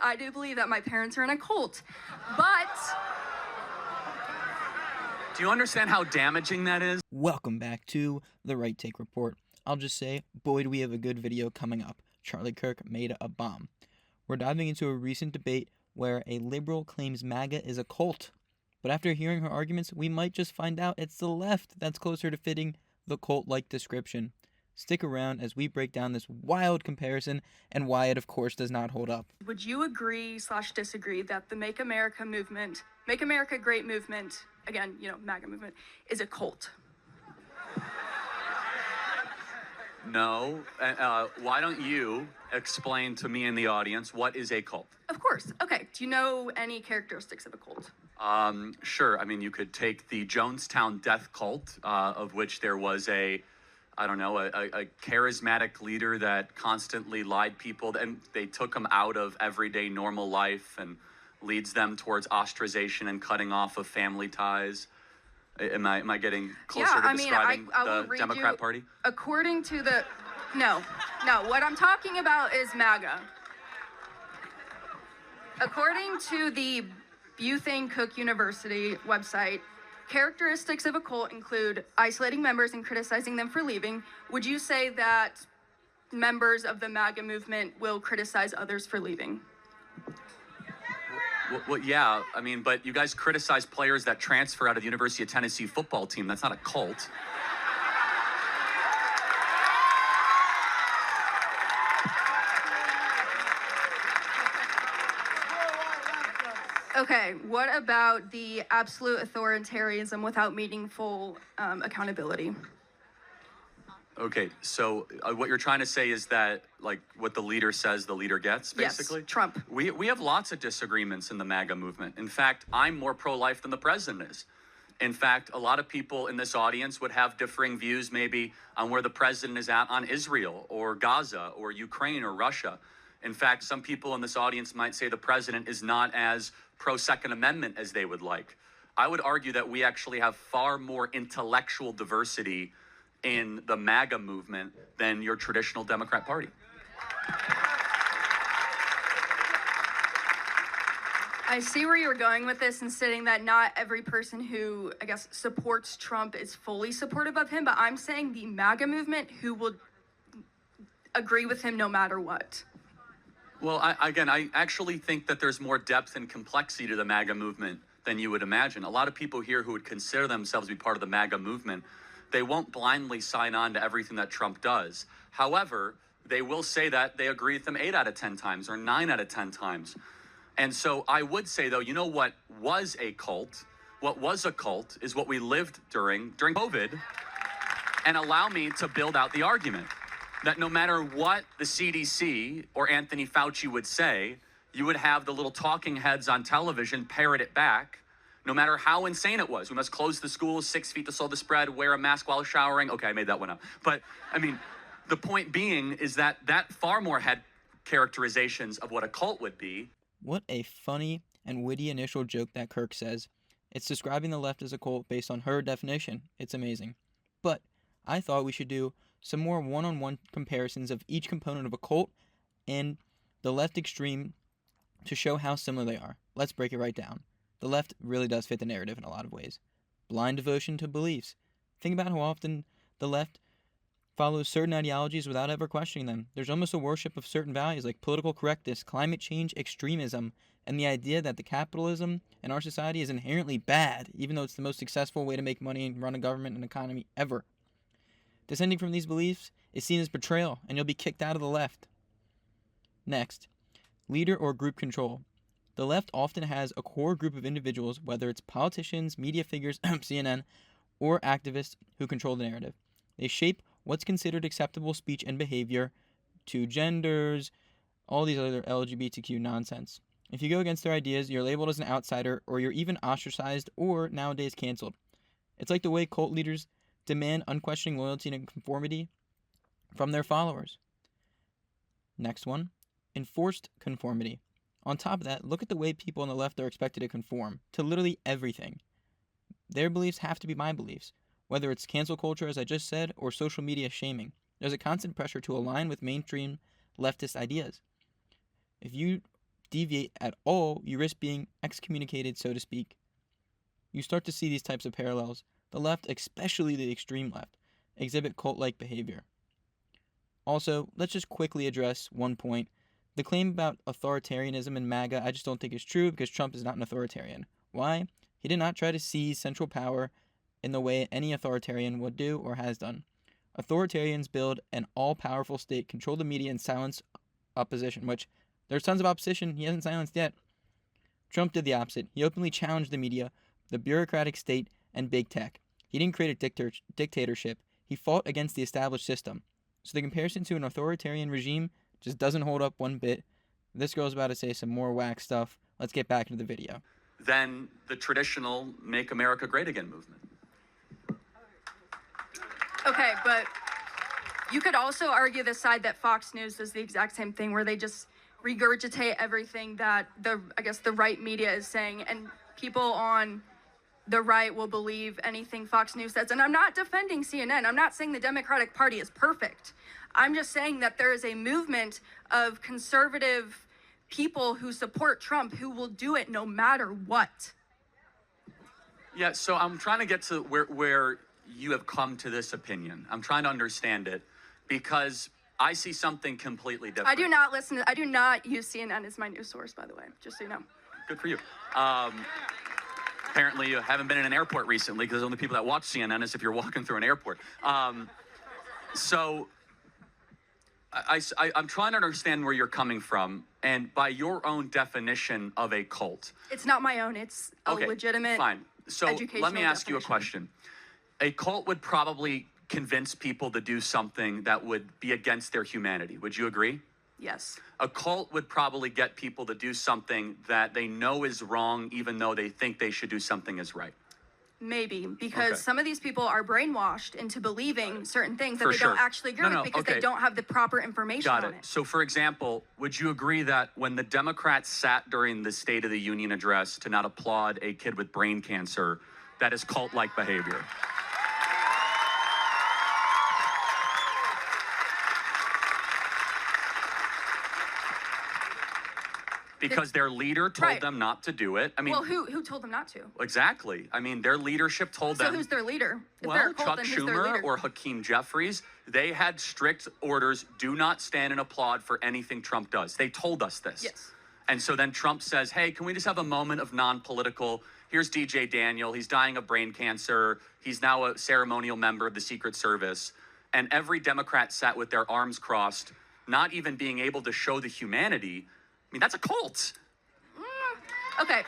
I do believe that my parents are in a cult, but... Do you understand how damaging that is? Welcome back to the Right Take Report. I'll just say, boy, do we have a good video coming up. Charlie Kirk made a bomb. We're diving into a recent debate where a liberal claims MAGA is a cult. But after hearing her arguments, we might just find out it's the left that's closer to fitting the cult-like description. Stick around as we break down this wild comparison and why it, of course, does not hold up. Would you agree/disagree that the Make America movement, Make America Great movement, again, MAGA movement, is a cult? No. Why don't you explain to me and the audience what is a cult? Of course. Okay. Do you know any characteristics of a cult? Sure. I mean, you could take the Jonestown death cult, of which there was a charismatic leader that constantly lied people, and they took them out of everyday normal life and leads them towards ostracization and cutting off of family ties. Am I getting closer to describing the Democrat Party? According to the... No. What I'm talking about is MAGA. According to the Bethune Cook University website, characteristics of a cult include isolating members and criticizing them for leaving. Would you say that members of the MAGA movement will criticize others for leaving? Well, yeah. I mean, but you guys criticize players that transfer out of the University of Tennessee football team. That's not a cult. Okay, what about the absolute authoritarianism without meaningful accountability? Okay, so what you're trying to say is that, like, what the leader says, the leader gets, basically? Yes, Trump. We have lots of disagreements in the MAGA movement. In fact, I'm more pro-life than the president is. In fact, a lot of people in this audience would have differing views maybe on where the president is at on Israel or Gaza or Ukraine or Russia. In fact, some people in this audience might say the president is not as pro-Second Amendment as they would like. I would argue that we actually have far more intellectual diversity in the MAGA movement than your traditional Democrat Party. I see where you're going with this and stating that not every person who, I guess, supports Trump is fully supportive of him, but I'm saying the MAGA movement who will agree with him no matter what. Well, I actually think that there's more depth and complexity to the MAGA movement than you would imagine. A lot of people here who would consider themselves to be part of the MAGA movement, they won't blindly sign on to everything that Trump does. However, they will say that they agree with him 8 out of 10 times or 9 out of 10 times. And so I would say, though, you know what was a cult? What was a cult is what we lived during COVID. And allow me to build out the argument that no matter what the CDC or Anthony Fauci would say, you would have the little talking heads on television parrot it back, no matter how insane it was. We must close the schools, 6 feet to slow the spread, wear a mask while showering. Okay, I made that one up. But, I mean, the point being is that far more had characterizations of what a cult would be. What a funny and witty initial joke that Kirk says. It's describing the left as a cult based on her definition. It's amazing. But I thought we should do some more one-on-one comparisons of each component of a cult and the left extreme to show how similar they are. Let's break it right down. The left really does fit the narrative in a lot of ways. Blind devotion to beliefs. Think about how often the left follows certain ideologies without ever questioning them. There's almost a worship of certain values like political correctness, climate change, extremism, and the idea that the capitalism in our society is inherently bad, even though it's the most successful way to make money and run a government and economy ever. Descending from these beliefs is seen as betrayal, and you'll be kicked out of the left. Next, leader or group control. The left often has a core group of individuals, whether it's politicians, media figures, CNN, or activists who control the narrative. They shape what's considered acceptable speech and behavior to genders, all these other LGBTQ nonsense. If you go against their ideas, you're labeled as an outsider, or you're even ostracized or nowadays canceled. It's like the way cult leaders demand unquestioning loyalty and conformity from their followers. Next one, enforced conformity. On top of that, look at the way people on the left are expected to conform to literally everything. Their beliefs have to be my beliefs, whether it's cancel culture, as I just said, or social media shaming. There's a constant pressure to align with mainstream leftist ideas. If you deviate at all, you risk being excommunicated, so to speak. You start to see these types of parallels. The left, especially the extreme left, exhibit cult-like behavior. Also, let's just quickly address one point. The claim about authoritarianism in MAGA I just don't think is true because Trump is not an authoritarian. Why? He did not try to seize central power in the way any authoritarian would do or has done. Authoritarians build an all-powerful state, control the media, and silence opposition, which there's tons of opposition he hasn't silenced yet. Trump did the opposite. He openly challenged the media, the bureaucratic state, and big tech. He didn't create a dictatorship. He fought against the established system. So the comparison to an authoritarian regime just doesn't hold up one bit. This girl's about to say some more whack stuff. Let's get back into the video. Than the traditional Make America Great Again movement. Okay, but you could also argue the side that Fox News does the exact same thing, where they just regurgitate everything that the right media is saying, and people on the right will believe anything Fox News says. And I'm not defending CNN. I'm not saying the Democratic Party is perfect. I'm just saying that there is a movement of conservative people who support Trump who will do it no matter what. Yeah, so I'm trying to get to where you have come to this opinion. I'm trying to understand it because I see something completely different. I do not use CNN as my news source, by the way, just so you know. Good for you. Apparently you haven't been in an airport recently because the only people that watch CNN is if you're walking through an airport. So I'm trying to understand where you're coming from, and by your own definition of a cult. It's not my own. It's a legitimate. Fine. So let me ask you a definition. question. A cult would probably convince people to do something that would be against their humanity. Would you agree? Yes. A cult would probably get people to do something that they know is wrong, even though they think they should do something is right. Maybe, because Okay. some of these people are brainwashed into believing certain things that For they sure. don't actually agree with because okay. they don't have the proper information Got on it. it. So, for example, would you agree that when the Democrats sat during the State of the Union address to not applaud a kid with brain cancer, that is cult-like behavior? Because their leader told Right. them not to do it. I mean, Well, who told them not to? exactly. I mean, their leadership told So them. who's their leader? If they're Well, a cult, Chuck then who's their Schumer leader? or Hakeem Jeffries, they had strict orders, do not stand and applaud for anything Trump does. They told us this. Yes. And so then Trump says, hey, can we just have a moment of non-political? Here's DJ Daniel. He's dying of brain cancer. He's now a ceremonial member of the Secret Service. And every Democrat sat with their arms crossed, not even being able to show the humanity. I mean, that's a cult. Okay.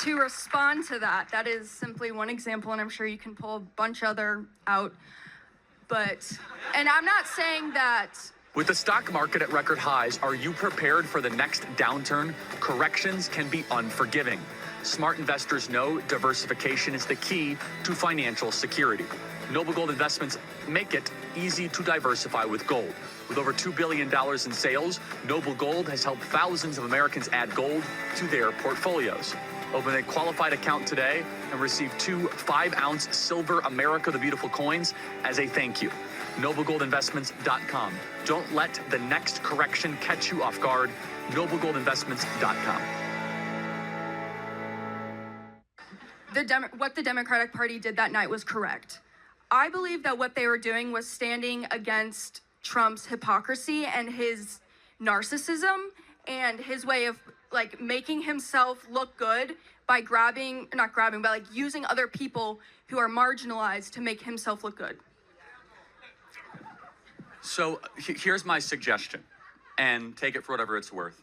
To respond to that, that is simply one example, and I'm sure you can pull a bunch other out. And I'm not saying that. With the stock market at record highs, are you prepared for the next downturn? Corrections can be unforgiving. Smart investors know diversification is the key to financial security. Noble Gold Investments make it easy to diversify with gold. With over $2 billion in sales, Noble Gold has helped thousands of Americans add gold to their portfolios. Open a qualified account today and receive 2 5-ounce silver America the Beautiful coins as a thank you. NobleGoldInvestments.com. Don't let the next correction catch you off guard. NobleGoldInvestments.com. What the Democratic Party did that night was correct. I believe that what they were doing was standing against Trump's hypocrisy and his narcissism and his way of making himself look good by using other people who are marginalized to make himself look good. So here's my suggestion, and take it for whatever it's worth.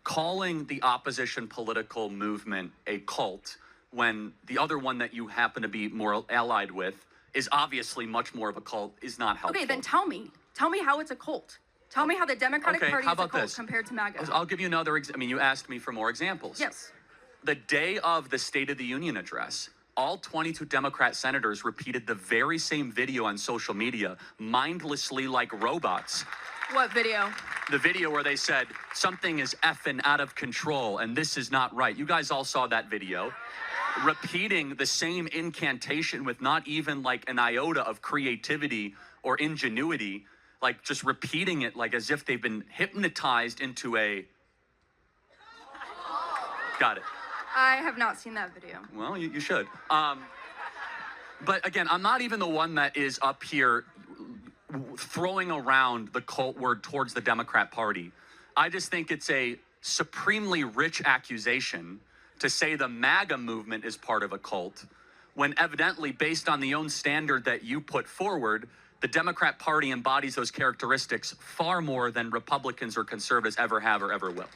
Calling the opposition political movement a cult when the other one that you happen to be more allied with is obviously much more of a cult is not helpful. Okay, then tell me how it's a cult. Tell me how the Democratic Party how is a about cult this? compared to MAGA. I'll give you another you asked me for more examples. Yes. The day of the State of the Union address, all 22 Democrat senators repeated the very same video on social media, mindlessly like robots. What video? The video where they said, something is effing out of control and this is not right. You guys all saw that video. Repeating the same incantation with not even an iota of creativity or ingenuity. like just repeating it like as if they've been hypnotized into a. Got it. I have not seen that video. Well, you should. But again, I'm not even the one that is up here throwing around the cult word towards the Democrat Party. I just think it's a supremely rich accusation to say the MAGA movement is part of a cult, when evidently, based on the own standard that you put forward, the Democrat Party embodies those characteristics far more than Republicans or conservatives ever have or ever will.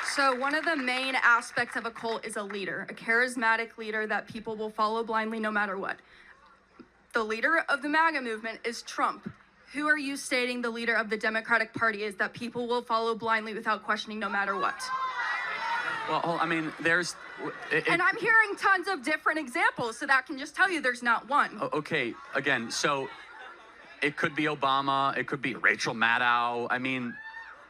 So one of the main aspects of a cult is a leader, a charismatic leader that people will follow blindly no matter what. The leader of the MAGA movement is Trump. Who are you stating the leader of the Democratic Party is that people will follow blindly without questioning no matter what? Well, I mean, there's... And I'm hearing tons of different examples, so that can just tell you there's not one. Okay, again, so it could be Obama, it could be Rachel Maddow. I mean,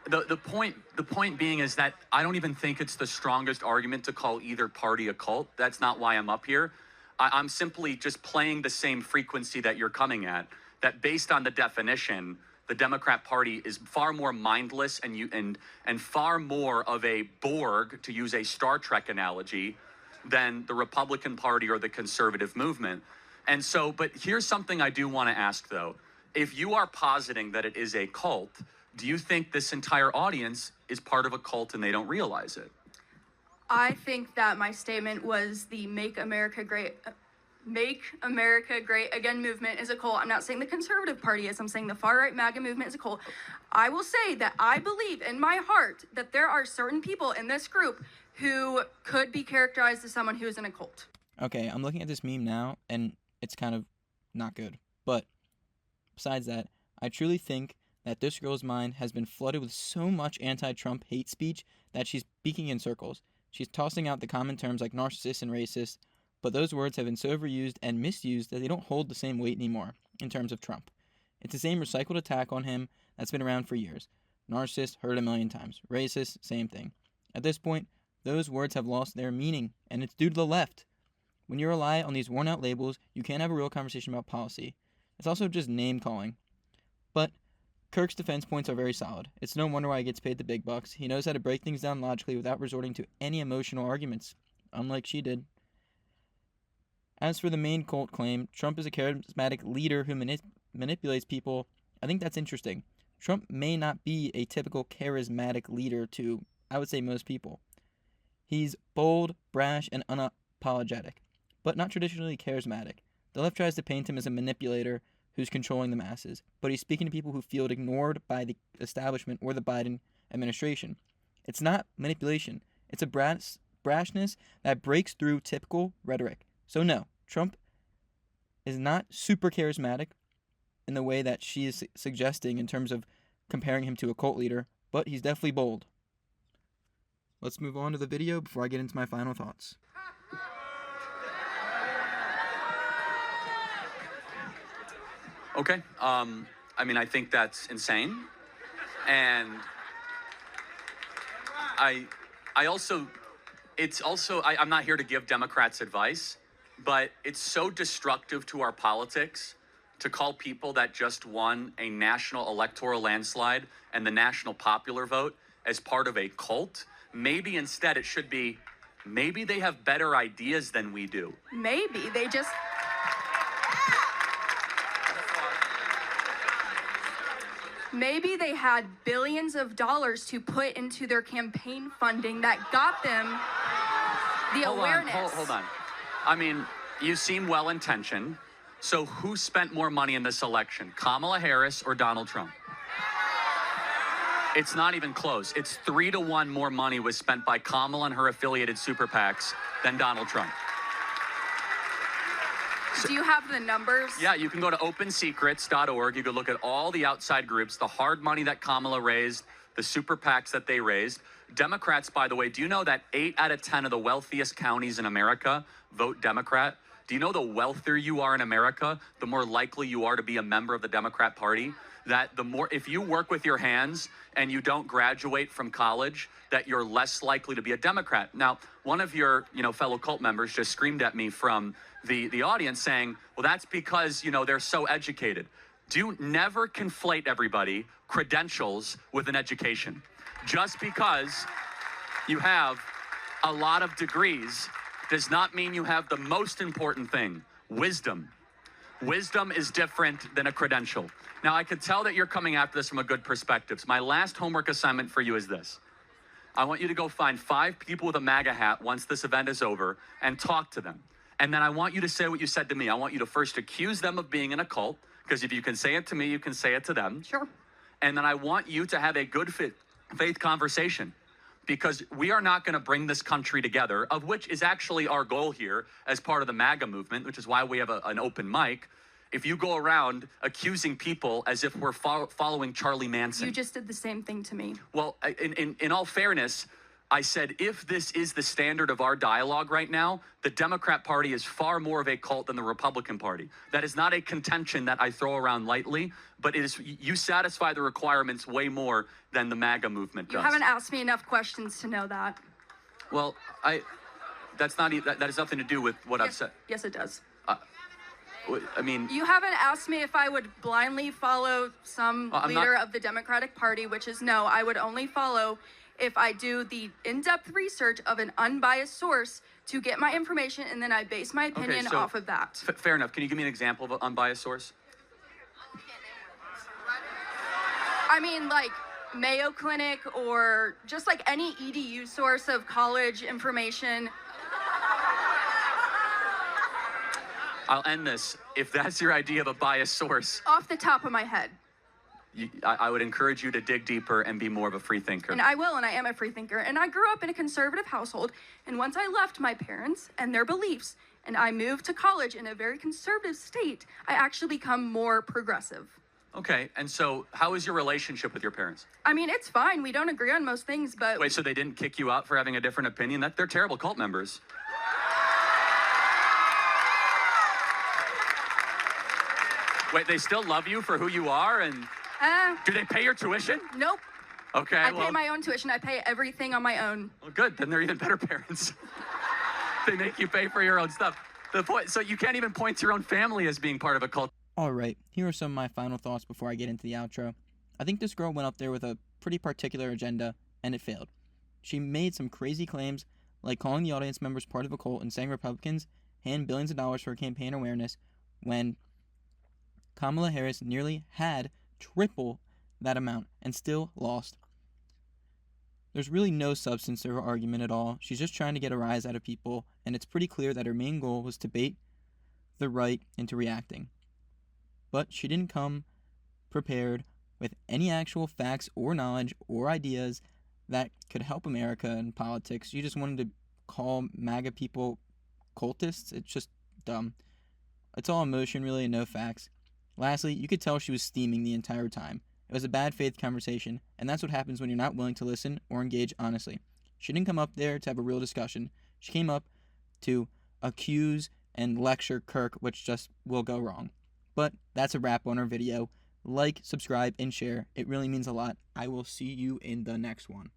the point being is that I don't even think it's the strongest argument to call either party a cult. That's not why I'm up here. I'm simply just playing the same frequency that you're coming at, that based on the definition, the Democrat Party is far more mindless and far more of a Borg, to use a Star Trek analogy, than the Republican Party or the conservative movement. And so, but here's something I do want to ask, though. If you are positing that it is a cult, do you think this entire audience is part of a cult and they don't realize it? I think that my statement was the Make America Great Again movement is a cult. I'm not saying the conservative party is. I'm saying the far-right MAGA movement is a cult. I will say that I believe in my heart that there are certain people in this group who could be characterized as someone who is in a cult. Okay, I'm looking at this meme now, and it's kind of not good. But besides that, I truly think that this girl's mind has been flooded with so much anti-Trump hate speech that she's speaking in circles. She's tossing out the common terms like narcissist and racist, but those words have been so overused and misused that they don't hold the same weight anymore in terms of Trump. It's the same recycled attack on him that's been around for years. Narcissist, heard a million times. Racist, same thing. At this point, those words have lost their meaning, and it's due to the left. When you rely on these worn-out labels, you can't have a real conversation about policy. It's also just name-calling. But Kirk's defense points are very solid. It's no wonder why he gets paid the big bucks. He knows how to break things down logically without resorting to any emotional arguments, unlike she did. As for the main cult claim, Trump is a charismatic leader who manipulates people. I think that's interesting. Trump may not be a typical charismatic leader to, I would say, most people. He's bold, brash, and unapologetic, but not traditionally charismatic. The left tries to paint him as a manipulator who's controlling the masses, but he's speaking to people who feel ignored by the establishment or the Biden administration. It's not manipulation. It's a brashness that breaks through typical rhetoric. So no, Trump is not super charismatic in the way that she is suggesting in terms of comparing him to a cult leader, but he's definitely bold. Let's move on to the video before I get into my final thoughts. Okay. I mean, I think that's insane. And I'm not here to give Democrats advice, but it's so destructive to our politics to call people that just won a national electoral landslide and the national popular vote as part of a cult. Maybe instead it should be, maybe they have better ideas than we do. Maybe they just... Maybe they had billions of dollars to put into their campaign funding that got them the awareness. Hold on. I mean, you seem well-intentioned. So who spent more money in this election, Kamala Harris or Donald Trump? It's not even close. It's 3-to-1 more money was spent by Kamala and her affiliated super PACs than Donald Trump. Do you have the numbers? Yeah, you can go to opensecrets.org. You can look at all the outside groups, the hard money that Kamala raised, the super PACs that they raised. Democrats, by the way, do you know that 8 out of 10 of the wealthiest counties in America vote Democrat? Do you know the wealthier you are in America, the more likely you are to be a member of the Democrat Party? That the more, if you work with your hands and you don't graduate from college, that you're less likely to be a Democrat. Now, one of your, fellow cult members just screamed at me from the audience saying, well, that's because, they're so educated. Do never conflate everybody, credentials with an education. Just because you have a lot of degrees does not mean you have the most important thing, wisdom. Wisdom is different than a credential. Now, I can tell that you're coming after this from a good perspective. So my last homework assignment for you is this. I want you to go find 5 people with a MAGA hat once this event is over and talk to them. And then I want you to say what you said to me. I want you to first accuse them of being in a cult, because if you can say it to me, you can say it to them. Sure. And then I want you to have a good faith conversation, because we are not going to bring this country together, of which is actually our goal here as part of the MAGA movement, which is why we have an open mic. If you go around accusing people as if we're following Charlie Manson. You just did the same thing to me. Well, in all fairness, I said, if this is the standard of our dialogue right now, the Democrat Party is far more of a cult than the Republican Party. That is not a contention that I throw around lightly, but it is, you satisfy the requirements way more than the MAGA movement does. You haven't asked me enough questions to know that. Well, that has nothing to do with what I've said. Yes, it does. I mean, You haven't asked me if I would blindly follow some leader of the Democratic Party, which is no, I would only follow if I do the in-depth research of an unbiased source to get my information, and then I base my opinion off of that. Fair enough. Can you give me an example of an unbiased source? I mean, like Mayo Clinic, or just like any EDU source of college information. I'll end this. If that's your idea of a biased source, Off the top of my head. I would encourage you to dig deeper and be more of a free thinker. And I will, and I am a free thinker. And I grew up in a conservative household. And once I left my parents and their beliefs, and I moved to college in a very conservative state, I actually become more progressive. Okay, and so how is your relationship with your parents? I mean, it's fine. We don't agree on most things, but... Wait, so they didn't kick you out for having a different opinion? They're terrible cult members. Wait, they still love you for who you are, and do they pay your tuition? Nope. Okay, I pay my own tuition. I pay everything on my own. Well, good. Then they're even better parents. They make you pay for your own stuff. So you can't even point to your own family as being part of a cult. Alright, here are some of my final thoughts before I get into the outro. I think this girl went up there with a pretty particular agenda, and it failed. She made some crazy claims, like calling the audience members part of a cult and saying Republicans hand billions of dollars for campaign awareness, when Kamala Harris nearly had triple that amount and still lost. There's really no substance to her argument at all. She's just trying to get a rise out of people, and it's pretty clear that her main goal was to bait the right into reacting. But she didn't come prepared with any actual facts or knowledge or ideas that could help America in politics. She just wanted to call MAGA people cultists. It's just dumb. It's all emotion, really, and no facts. Lastly, you could tell she was steaming the entire time. It was a bad faith conversation, and that's what happens when you're not willing to listen or engage honestly. She didn't come up there to have a real discussion. She came up to accuse and lecture Kirk, which just will go wrong. But that's a wrap on our video. Like, subscribe, and share. It really means a lot. I will see you in the next one.